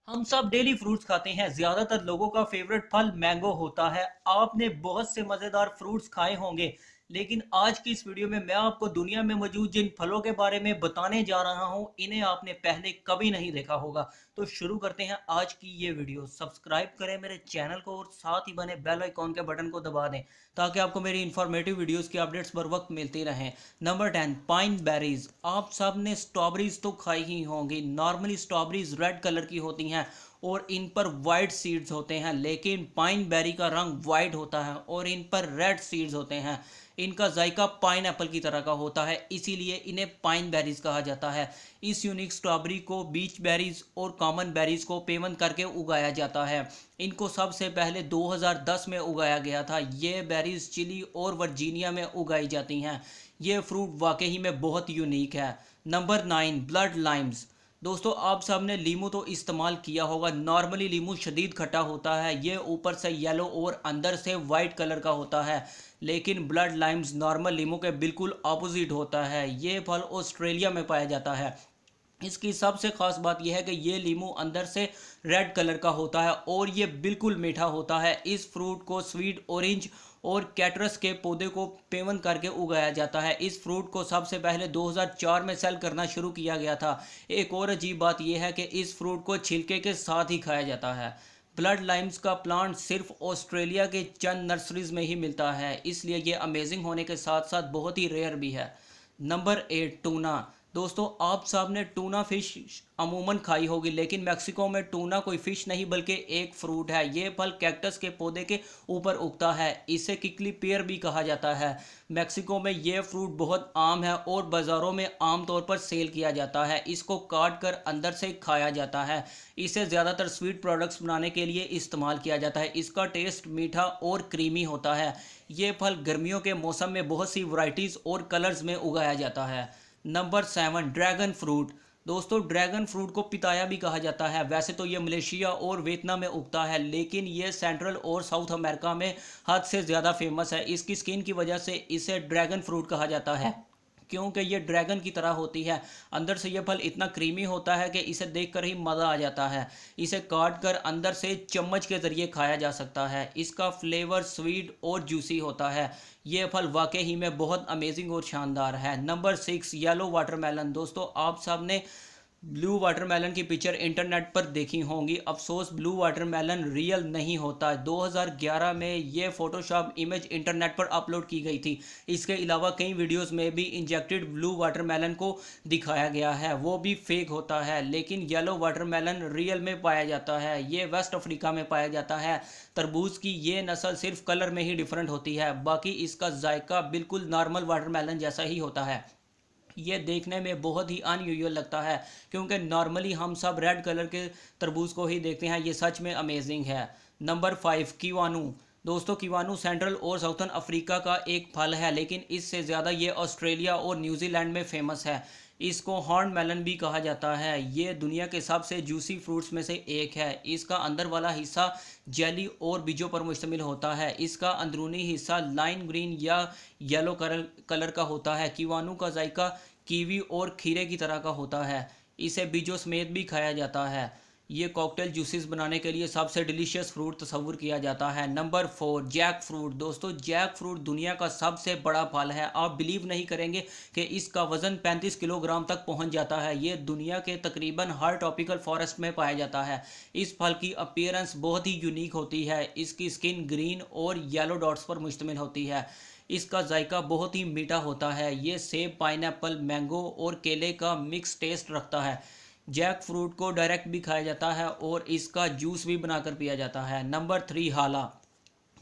हम सब daily fruits खाते हैं। ज्यादातर लोगों का फेवरेट फल मैंगो होता है। आपने बहुत से मजेदार फ्रूट्स खाए होंगे, लेकिन आज की इस वीडियो में मैं आपको दुनिया में मौजूद जिन फलों के बारे में बताने जा रहा हूं, इन्हें आपने पहले कभी नहीं देखा होगा। तो शुरू करते हैं आज की ये वीडियो। सब्सक्राइब करें मेरे चैनल को और साथ ही बने बेल आइकॉन के बटन को दबा दें ताकि आपको मेरी इंफॉर्मेटिव वीडियोस की अपडेट्स बर वक्त मिलती रहें। Number 10, pine berries. आप सब ने स्ट्रॉबेरीज तो खाई ही होंगी। नॉर्मली स्ट्रॉबेरीज रेड कलर की होती हैं और इन पर वाइट सीड्स होते हैं, लेकिन पाइन बेरी का रंग वाइट होता है और इन पर रेड सीड्स होते हैं। इनका जायका पाइन एप्पल की तरह का होता है, इसीलिए इन्हें पाइन बेरीज कहा जाता है। इस यूनिक स्ट्रॉबेरी को बीच बेरीज और कॉमन बेरीज को पेवन करके उगाया जाता है। इनको सबसे पहले 2010 में उगाया गया था। ये बेरीज चिली और वर्जीनिया में उगाई जाती हैं। ये फ्रूट वाकई में बहुत यूनिक है। Number 9, blood Lyme's. दोस्तों, आप सब ने लीमू तो इस्तेमाल किया होगा। नॉर्मली लीमू शदीद खट्टा होता है, ये ऊपर से येलो और अंदर से वाइट कलर का होता है, लेकिन ब्लड लाइम्स नॉर्मल लीमू के बिल्कुल ऑपोजिट होता है। ये फल ऑस्ट्रेलिया में पाया जाता है। इसकी सबसे ख़ास बात यह है कि ये लीमू अंदर से रेड कलर का होता है और ये बिल्कुल मीठा होता है। इस फ्रूट को स्वीट ऑरेंज और कैटरस के पौधे को पेवन करके उगाया जाता है। इस फ्रूट को सबसे पहले 2004 में सेल करना शुरू किया गया था। एक और अजीब बात यह है कि इस फ्रूट को छिलके के साथ ही खाया जाता है। ब्लड लाइम्स का प्लांट सिर्फ ऑस्ट्रेलिया के चंद नर्सरीज में ही मिलता है, इसलिए ये अमेजिंग होने के साथ साथ बहुत ही रेयर भी है। Number 8, tuna. दोस्तों, आप सब ने टूना फिश अमूमन खाई होगी, लेकिन मेक्सिको में टूना कोई फिश नहीं बल्कि एक फ्रूट है। ये फल कैक्टस के पौधे के ऊपर उगता है। इसे किकली पेयर भी कहा जाता है। मेक्सिको में ये फ्रूट बहुत आम है और बाज़ारों में आमतौर पर सेल किया जाता है। इसको काट कर अंदर से खाया जाता है। इसे ज़्यादातर स्वीट प्रोडक्ट्स बनाने के लिए इस्तेमाल किया जाता है। इसका टेस्ट मीठा और क्रीमी होता है। ये फल गर्मियों के मौसम में बहुत सी वैरायटीज़ और कलर्स में उगाया जाता है। Number 7, dragon fruit. दोस्तों, ड्रैगन फ्रूट को पिताया भी कहा जाता है। वैसे तो ये मलेशिया और वियतनाम में उगता है, लेकिन ये सेंट्रल और साउथ अमेरिका में हद से ज़्यादा फेमस है। इसकी स्किन की वजह से इसे ड्रैगन फ्रूट कहा जाता है, क्योंकि ये ड्रैगन की तरह होती है। अंदर से ये फल इतना क्रीमी होता है कि इसे देखकर ही मज़ा आ जाता है। इसे काट कर अंदर से चम्मच के ज़रिए खाया जा सकता है। इसका फ्लेवर स्वीट और जूसी होता है। ये फल वाकई ही में बहुत अमेजिंग और शानदार है। Number 6, yellow watermelon. दोस्तों, आप सब ने ब्लू वाटरमेलन की पिक्चर इंटरनेट पर देखी होंगी। अफसोस, ब्लू वाटरमेलन रियल नहीं होता। 2011 में ये फोटोशॉप इमेज इंटरनेट पर अपलोड की गई थी। इसके अलावा कई वीडियोस में भी इंजेक्टेड ब्लू वाटरमेलन को दिखाया गया है, वो भी फेक होता है। लेकिन येलो वाटरमेलन रियल में पाया जाता है। ये वेस्ट अफ्रीका में पाया जाता है। तरबूज की ये नस्ल सिर्फ कलर में ही डिफरेंट होती है, बाकी इसका जायका बिल्कुल नॉर्मल वाटरमेलन जैसा ही होता है। ये देखने में बहुत ही अनयूजुअल लगता है, क्योंकि नॉर्मली हम सब रेड कलर के तरबूज को ही देखते हैं। ये सच में अमेजिंग है। नंबर 5, कीवानू। दोस्तों, कीवानू सेंट्रल और साउथर्न अफ्रीका का एक फल है, लेकिन इससे ज़्यादा ये ऑस्ट्रेलिया और न्यूजीलैंड में फेमस है। इसको हॉर्न मेलन भी कहा जाता है। ये दुनिया के सबसे जूसी फ्रूट्स में से एक है। इसका अंदर वाला हिस्सा जेली और बीजों पर मुश्तमिल होता है। इसका अंदरूनी हिस्सा लाइन ग्रीन या येलो कलर का होता है। कीवानू का जायका कीवी और खीरे की तरह का होता है। इसे बीजों समेत भी खाया जाता है। ये कॉकटेल जूसेस बनाने के लिए सबसे डिलीशियस फ्रूट तस्वुर किया जाता है। नंबर 4, जैक फ्रूट। दोस्तों, जैक फ्रूट दुनिया का सबसे बड़ा फल है। आप बिलीव नहीं करेंगे कि इसका वज़न 35 किलोग्राम तक पहुंच जाता है। ये दुनिया के तकरीबन हर ट्रॉपिकल फॉरेस्ट में पाया जाता है। इस फल की अपीयरेंस बहुत ही यूनिक होती है। इसकी स्किन ग्रीन और येलो डॉट्स पर मुश्तमिल होती है। इसका जायका बहुत ही मीठा होता है। ये सेब, पाइनएप्पल, मैंगो और केले का मिक्स टेस्ट रखता है। जैक फ्रूट को डायरेक्ट भी खाया जाता है और इसका जूस भी बनाकर पिया जाता है। नंबर 3, हाला।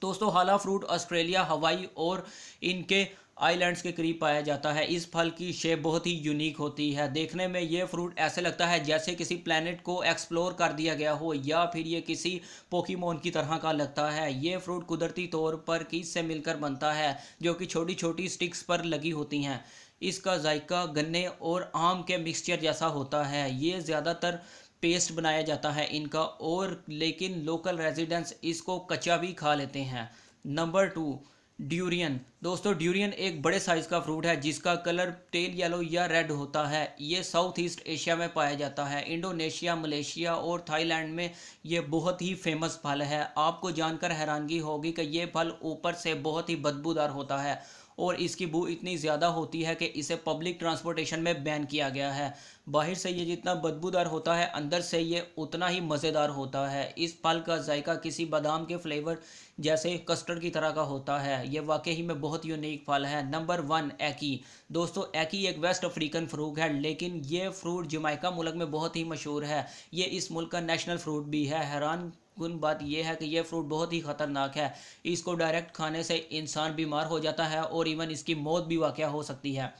दोस्तों, हाला फ्रूट ऑस्ट्रेलिया, हवाई और इनके आइलैंड्स के करीब पाया जाता है। इस फल की शेप बहुत ही यूनिक होती है। देखने में ये फ्रूट ऐसे लगता है जैसे किसी प्लेनेट को एक्सप्लोर कर दिया गया हो, या फिर ये किसी पोकीमोन की तरह का लगता है। ये फ्रूट कुदरती तौर पर कीस से मिलकर बनता है, जो कि छोटी छोटी स्टिक्स पर लगी होती हैं। इसका जायका गन्ने और आम के मिक्सचर जैसा होता है। ये ज़्यादातर पेस्ट बनाया जाता है इनका, और लेकिन लोकल रेजिडेंट्स इसको कच्चा भी खा लेते हैं। नंबर 2, ड्यूरियन दोस्तों, ड्यूरियन एक बड़े साइज़ का फ्रूट है जिसका कलर टेल येलो या रेड होता है। ये साउथ ईस्ट एशिया में पाया जाता है। इंडोनेशिया, मलेशिया और थाईलैंड में ये बहुत ही फेमस फल है। आपको जानकर हैरानगी होगी कि ये फल ऊपर से बहुत ही बदबूदार होता है और इसकी बू इतनी ज़्यादा होती है कि इसे पब्लिक ट्रांसपोर्टेशन में बैन किया गया है। बाहर से ये जितना बदबूदार होता है, अंदर से ये उतना ही मज़ेदार होता है। इस फल का जायका किसी बादाम के फ्लेवर जैसे कस्टर्ड की तरह का होता है। ये वाकई में बहुत यूनिक फल है। नंबर 1, एकी। दोस्तों, एकी एक वेस्ट अफ्रीकन फ्रूट है, लेकिन ये फ्रूट जमैका मुल्क में बहुत ही मशहूर है। ये इस मुल्क का नेशनल फ्रूट भी है। हैरान कुन बात यह है कि यह फ्रूट बहुत ही ख़तरनाक है। इसको डायरेक्ट खाने से इंसान बीमार हो जाता है और इवन इसकी मौत भी वाक़या हो सकती है।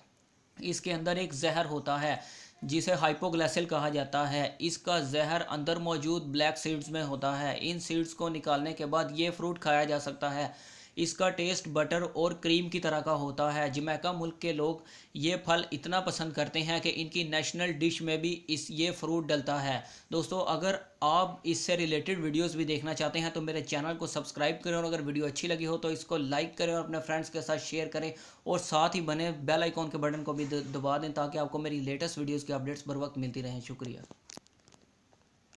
इसके अंदर एक जहर होता है जिसे हाइपोग्लाइसेल कहा जाता है। इसका जहर अंदर मौजूद ब्लैक सीड्स में होता है। इन सीड्स को निकालने के बाद ये फ्रूट खाया जा सकता है। इसका टेस्ट बटर और क्रीम की तरह का होता है। जमैका मुल्क के लोग ये फल इतना पसंद करते हैं कि इनकी नेशनल डिश में भी ये फ्रूट डलता है। दोस्तों, अगर आप इससे रिलेटेड वीडियोस भी देखना चाहते हैं तो मेरे चैनल को सब्सक्राइब करें और अगर वीडियो अच्छी लगी हो तो इसको लाइक करें और अपने फ्रेंड्स के साथ शेयर करें और साथ ही बने बेल आइकॉन के बटन को भी दबा दें ताकि आपको मेरी लेटेस्ट वीडियोज़ की अपडेट्स बर वक्त मिलती रहें। शुक्रिया।